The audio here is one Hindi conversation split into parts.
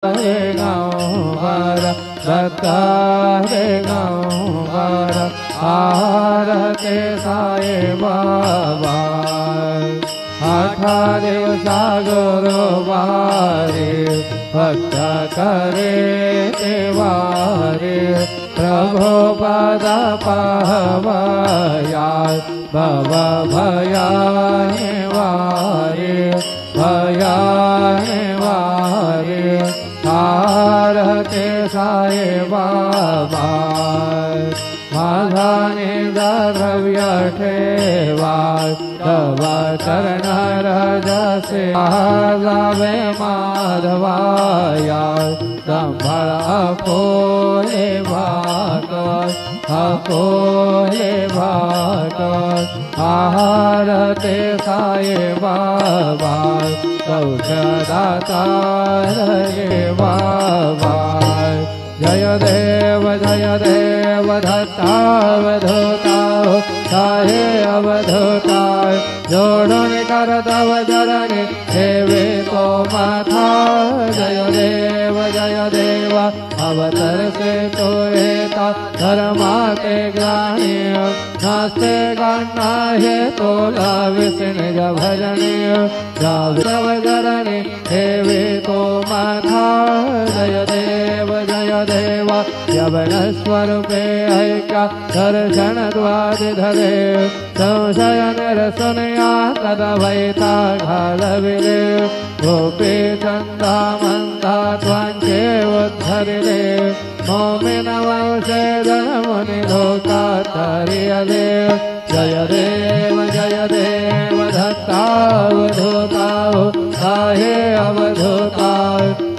रे गौवर दत्ता रे गौवर आरते साई बाबा 8 दिवसा गुरुवारी भक्त करे देवारे प्रभु पद पावया भव भया निवारे भया निवारे आरते साई बाबा माझाने द्रव्य ठेवा तव चरण रजसे लावे माधवाया संभळ अपोले भागत अपोले भागत आरते साई बाबा सौख्यदाता रे बाबा जय देव दत्तावधूता साहे अवधूता जोड़न कर तव चरणी देवे को माथा जय देव अवतर से तो हेता धर्माते ग्राणी नास्ते गाना है तो लाविष्ण भजनीय तव चरणी देवे को माथा जय देव यवन स्वरूपे ऐक्या दर्शन द्वादि धरे संशय निरसनया तदवैता घालविले गोपी चंदा मंदा त्वांचे उद्धरिले मोमिन वंशेदन मुनि लोका तरियले जय देव दत्तावधूता साहे अवधूता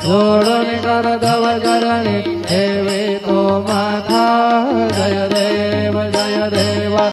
जोड़न कर तव चरणी देवे को माथा जय देव